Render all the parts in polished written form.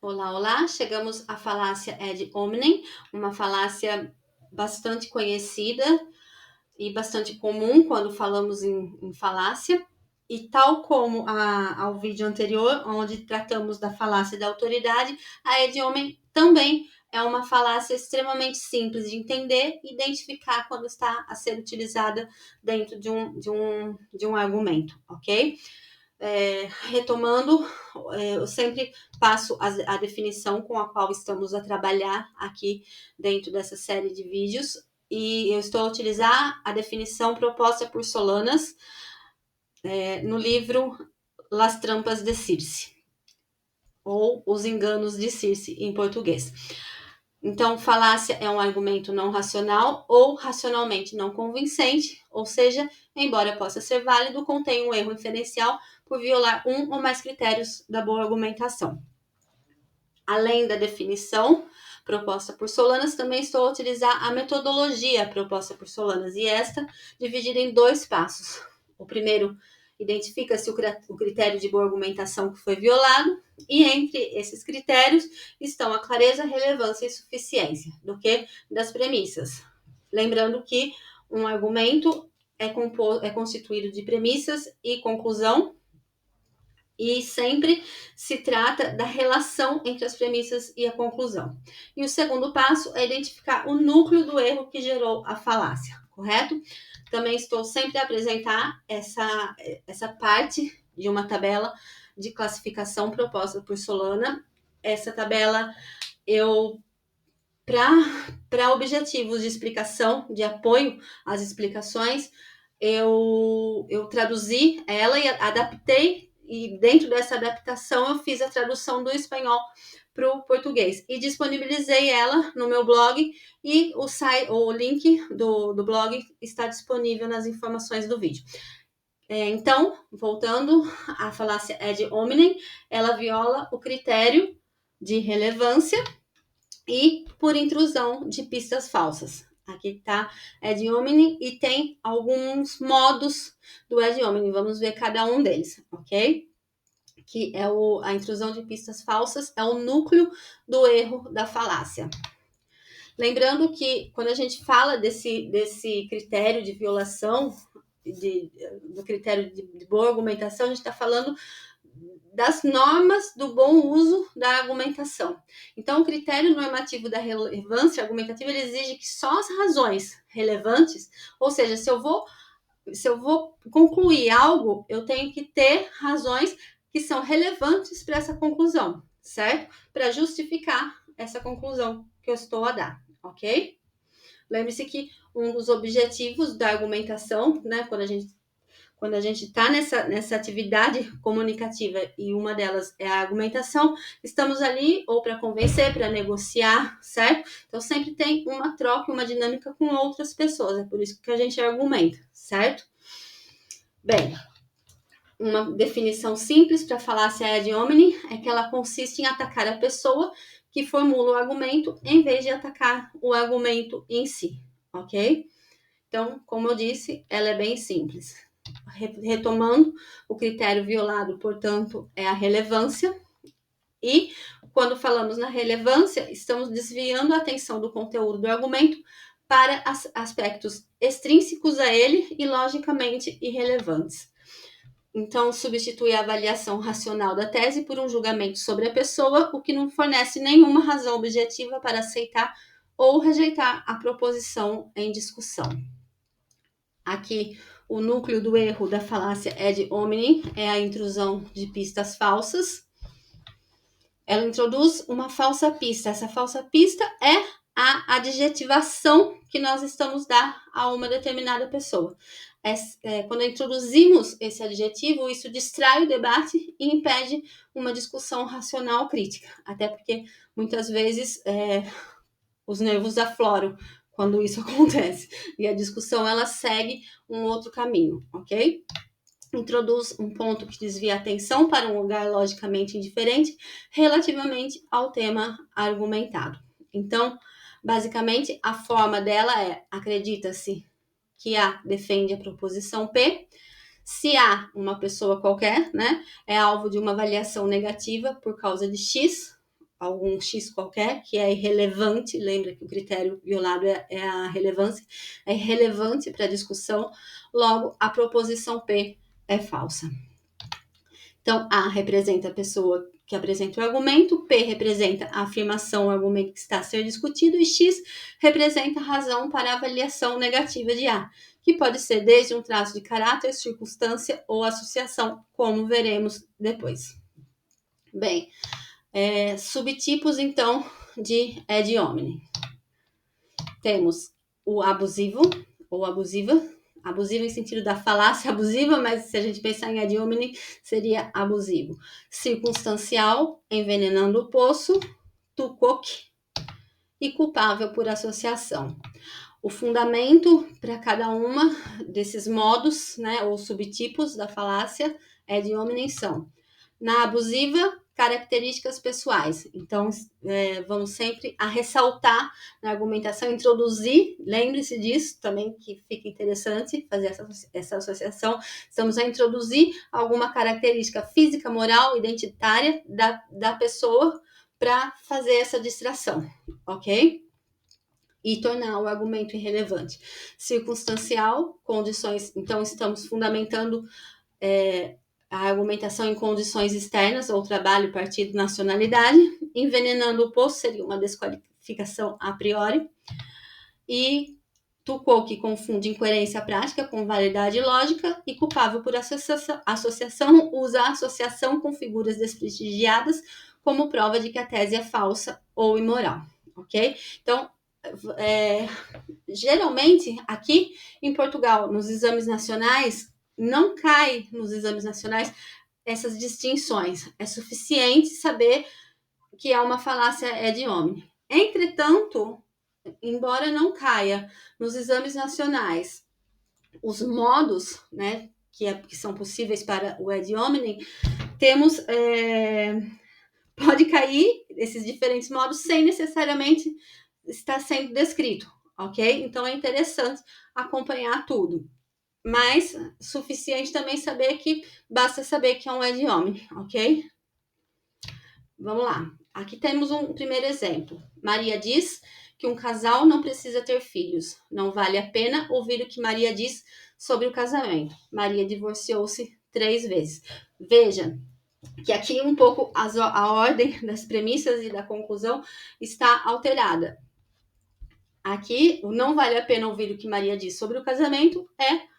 Olá, olá! Chegamos à falácia ad hominem, uma falácia bastante conhecida e bastante comum quando falamos em falácia. E tal como ao vídeo anterior, onde tratamos da falácia da autoridade, a ad hominem também é uma falácia extremamente simples de entender e identificar quando está a ser utilizada dentro de um argumento, ok? Retomando, eu sempre passo a definição com a qual estamos a trabalhar aqui dentro dessa série de vídeos, e eu estou a utilizar a definição proposta por Solanas no livro Las Trampas de Circe, ou Os Enganos de Circe em português. Então, falácia é um argumento não racional ou racionalmente não convincente, ou seja, embora possa ser válido, contém um erro inferencial por violar um ou mais critérios da boa argumentação. Além da definição proposta por Solanas, também estou a utilizar a metodologia proposta por Solanas, e esta dividida em 2 passos. O primeiro, identifica-se o critério de boa argumentação que foi violado, e entre esses critérios estão a clareza, relevância e suficiência das premissas. Lembrando que um argumento é constituído de premissas e conclusão, e sempre se trata da relação entre as premissas e a conclusão. E o segundo passo é identificar o núcleo do erro que gerou a falácia, correto? Também estou sempre a apresentar essa parte de uma tabela de classificação proposta por Solana. Essa tabela, para objetivos de explicação, de apoio às explicações, eu traduzi ela e adaptei, e dentro dessa adaptação eu fiz a tradução do espanhol para o português e disponibilizei ela no meu blog, e o link do blog está disponível nas informações do vídeo. Então, voltando à falácia ad hominem, ela viola o critério de relevância e por intrusão de pistas falsas. Aqui está ad hominem e tem alguns modos do ad hominem. Vamos ver cada um deles, ok? Que é a intrusão de pistas falsas, é o núcleo do erro da falácia. Lembrando que quando a gente fala desse critério de violação, do critério de boa argumentação, a gente está falando das normas do bom uso da argumentação. Então, o critério normativo da relevância argumentativa, ele exige que só as razões relevantes, ou seja, se eu vou concluir algo, eu tenho que ter razões que são relevantes para essa conclusão, certo? Para justificar essa conclusão que eu estou a dar, ok? Lembre-se que um dos objetivos da argumentação, né, quando a gente está nessa atividade comunicativa, e uma delas é a argumentação, estamos ali ou para convencer, para negociar, certo? Então, sempre tem uma troca, uma dinâmica com outras pessoas, é por isso que a gente argumenta, certo? Bem, uma definição simples para falácia ad hominem é que ela consiste em atacar a pessoa que formula o argumento em vez de atacar o argumento em si, ok? Então, como eu disse, ela é bem simples. Retomando, o critério violado, portanto, é a relevância, e quando falamos na relevância, estamos desviando a atenção do conteúdo do argumento para aspectos extrínsecos a ele e logicamente irrelevantes. Então, substitui a avaliação racional da tese por um julgamento sobre a pessoa, o que não fornece nenhuma razão objetiva para aceitar ou rejeitar a proposição em discussão. Aqui, o núcleo do erro da falácia ad hominem é a intrusão de pistas falsas. Ela introduz uma falsa pista. Essa falsa pista é a adjetivação que nós estamos dar a uma determinada pessoa. Quando introduzimos esse adjetivo, isso distrai o debate e impede uma discussão racional crítica. Até porque, muitas vezes, os nervos afloram quando isso acontece. E a discussão, ela segue um outro caminho, ok? Introduz um ponto que desvia a atenção para um lugar logicamente indiferente relativamente ao tema argumentado. Então, basicamente, a forma dela é: acredita-se que A defende a proposição P. Se A, uma pessoa qualquer, né, é alvo de uma avaliação negativa por causa de X, algum X qualquer, que é irrelevante, lembra que o critério violado é a relevância, é irrelevante para a discussão, logo a proposição P é falsa. Então, A representa a pessoa que apresenta o argumento, P representa a afirmação, o argumento que está a ser discutido, e X representa a razão para a avaliação negativa de A, que pode ser desde um traço de caráter, circunstância ou associação, como veremos depois. Bem, subtipos, então, de ad hominem. Temos o abusivo, ou abusiva, abusivo em sentido da falácia abusiva, mas se a gente pensar em ad hominem, seria abusivo. Circunstancial, envenenando o poço, tucoque, e culpável por associação. O fundamento para cada uma desses modos, né, ou subtipos da falácia ad hominem são: na abusiva, características pessoais. Então, vamos sempre a ressaltar na argumentação, introduzir, lembre-se disso também, que fica interessante fazer essa associação. Estamos a introduzir alguma característica física, moral, identitária da pessoa para fazer essa distração, ok? E tornar o argumento irrelevante. Circunstancial, condições. Então, estamos fundamentando a argumentação em condições externas, ou trabalho, partido, nacionalidade. Envenenando o poço seria uma desqualificação a priori. E Tucou, que confunde incoerência prática com validade lógica. E culpável por associação, usa a associação com figuras desprestigiadas como prova de que a tese é falsa ou imoral. Ok? Então, geralmente, aqui em Portugal, nos exames nacionais, não cai nos exames nacionais essas distinções. É suficiente saber que é uma falácia ad hominem. Entretanto, embora não caia nos exames nacionais os modos, né, que são possíveis para o ad hominem, temos... pode cair esses diferentes modos sem necessariamente estar sendo descrito, ok? Então, é interessante acompanhar tudo. Mas suficiente também saber que basta saber que é um ad hominem, ok? Vamos lá. Aqui temos um primeiro exemplo. Maria diz que um casal não precisa ter filhos. Não vale a pena ouvir o que Maria diz sobre o casamento. Maria divorciou-se 3 vezes. Veja que aqui um pouco a ordem das premissas e da conclusão está alterada. Aqui, o não vale a pena ouvir o que Maria diz sobre o casamento é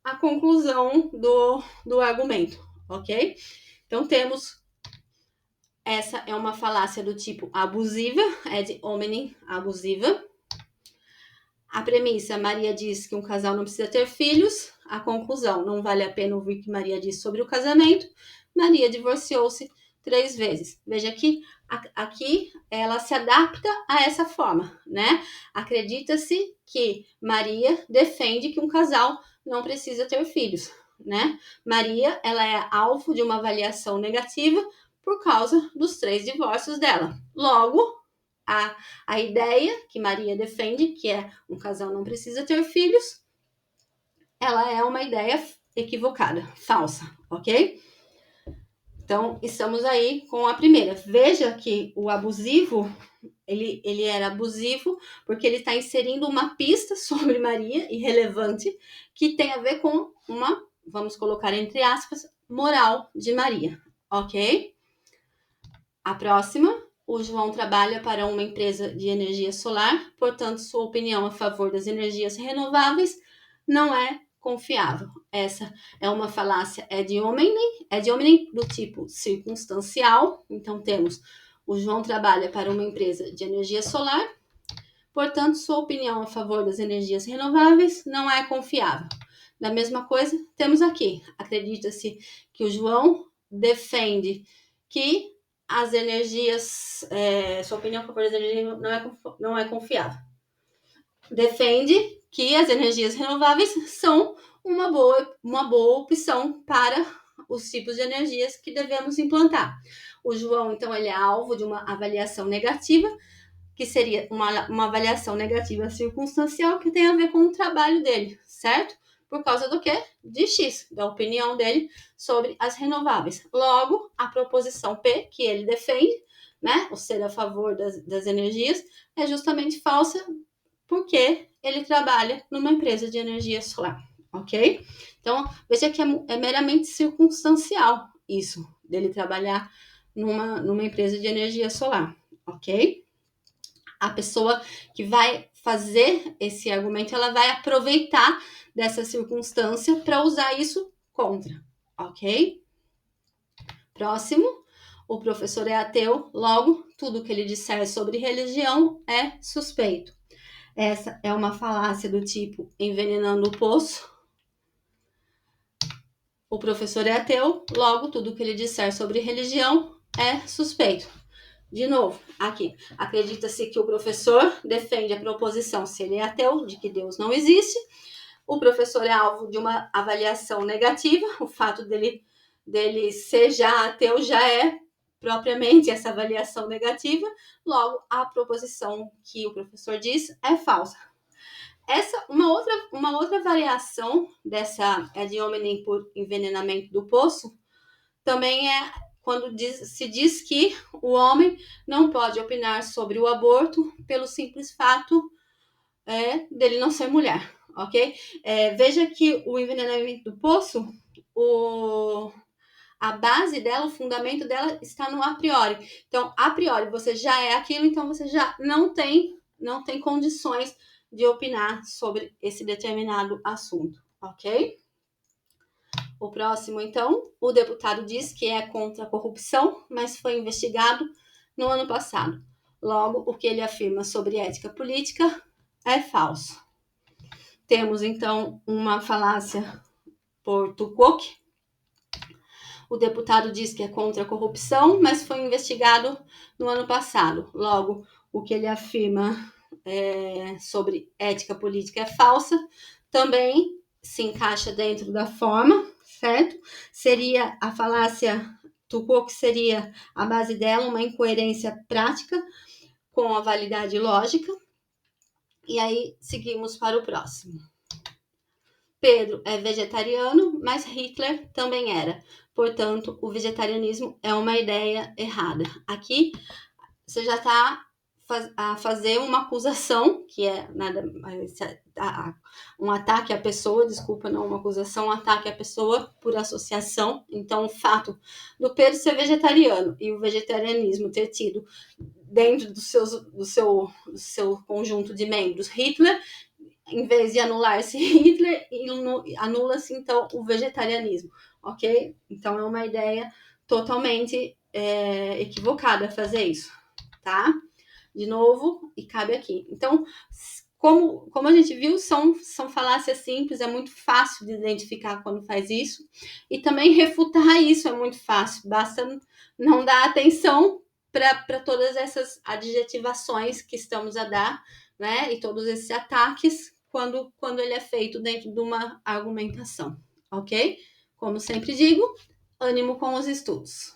a conclusão do argumento, ok? Então, temos... Essa é uma falácia do tipo abusiva, ad hominem abusiva. A premissa: Maria diz que um casal não precisa ter filhos. A conclusão: não vale a pena ouvir o que Maria diz sobre o casamento. Maria divorciou-se 3 vezes. Veja que aqui ela se adapta a essa forma, né? Acredita-se que Maria defende que um casal não precisa ter filhos, né? Maria, ela é alvo de uma avaliação negativa por causa dos 3 divórcios dela. Logo, a ideia que Maria defende, que é um casal não precisa ter filhos, ela é uma ideia equivocada, falsa, ok? Então, estamos aí com a primeira. Veja que o abusivo, ele era abusivo porque ele está inserindo uma pista sobre Maria, irrelevante, que tem a ver com uma, vamos colocar entre aspas, moral de Maria, ok? A próxima: o João trabalha para uma empresa de energia solar, portanto, sua opinião a favor das energias renováveis não é confiável. Essa é uma falácia ad hominem do tipo circunstancial. Então, temos: o João trabalha para uma empresa de energia solar, portanto, sua opinião a favor das energias renováveis não é confiável. Da mesma coisa, temos aqui: acredita-se que o João defende que as energias, sua opinião a favor das energias não é confiável. Defende que as energias renováveis são uma boa opção para os tipos de energias que devemos implantar. O João, então, ele é alvo de uma avaliação negativa, que seria uma avaliação negativa circunstancial, que tem a ver com o trabalho dele, certo? Por causa do quê? De X, da opinião dele sobre as renováveis. Logo, a proposição P, que ele defende, né? O ser a favor das energias é justamente falsa porque ele trabalha numa empresa de energia solar, ok? Então, veja que é meramente circunstancial isso, dele trabalhar numa empresa de energia solar, ok? A pessoa que vai fazer esse argumento, ela vai aproveitar dessa circunstância para usar isso contra, ok? Próximo. O professor é ateu, logo, tudo que ele disser sobre religião é suspeito. Essa é uma falácia do tipo envenenando o poço. O professor é ateu, logo, tudo que ele disser sobre religião é suspeito. De novo, aqui, acredita-se que o professor defende a proposição, se ele é ateu, de que Deus não existe. O professor é alvo de uma avaliação negativa, o fato dele ser já ateu já é propriamente essa avaliação negativa, logo a proposição que o professor diz é falsa. Essa uma outra variação dessa ad hominem por envenenamento do poço também é quando se diz que o homem não pode opinar sobre o aborto pelo simples fato dele não ser mulher, ok? Veja que o envenenamento do poço, a base dela, o fundamento dela está no a priori. Então, a priori, você já é aquilo, então você já não tem condições de opinar sobre esse determinado assunto, ok? O próximo, então, o deputado diz que é contra a corrupção, mas foi investigado no ano passado. Logo, o que ele afirma sobre ética política é falso. Temos, então, uma falácia por Tukok. O deputado diz que é contra a corrupção, mas foi investigado no ano passado. Logo, o que ele afirma sobre ética política é falsa. Também se encaixa dentro da forma, certo? Seria a falácia Tukok, seria a base dela, uma incoerência prática com a validade lógica. E aí, seguimos para o próximo. Pedro é vegetariano, mas Hitler também era. Portanto, o vegetarianismo é uma ideia errada. Aqui, você já está a fazer uma acusação, que é nada um ataque à pessoa, desculpa, não uma acusação, um ataque à pessoa por associação. Então, o fato do Pedro ser vegetariano e o vegetarianismo ter tido dentro do seu conjunto de membros Hitler, em vez de anular esse Hitler, anula-se então o vegetarianismo, ok? Então é uma ideia totalmente equivocada fazer isso, tá? De novo, e cabe aqui. Então, como a gente viu, são falácias simples, é muito fácil de identificar quando faz isso, e também refutar isso é muito fácil, basta não dar atenção para todas essas adjetivações que estamos a dar, né? E todos esses ataques quando ele é feito dentro de uma argumentação, ok? Como sempre digo, ânimo com os estudos.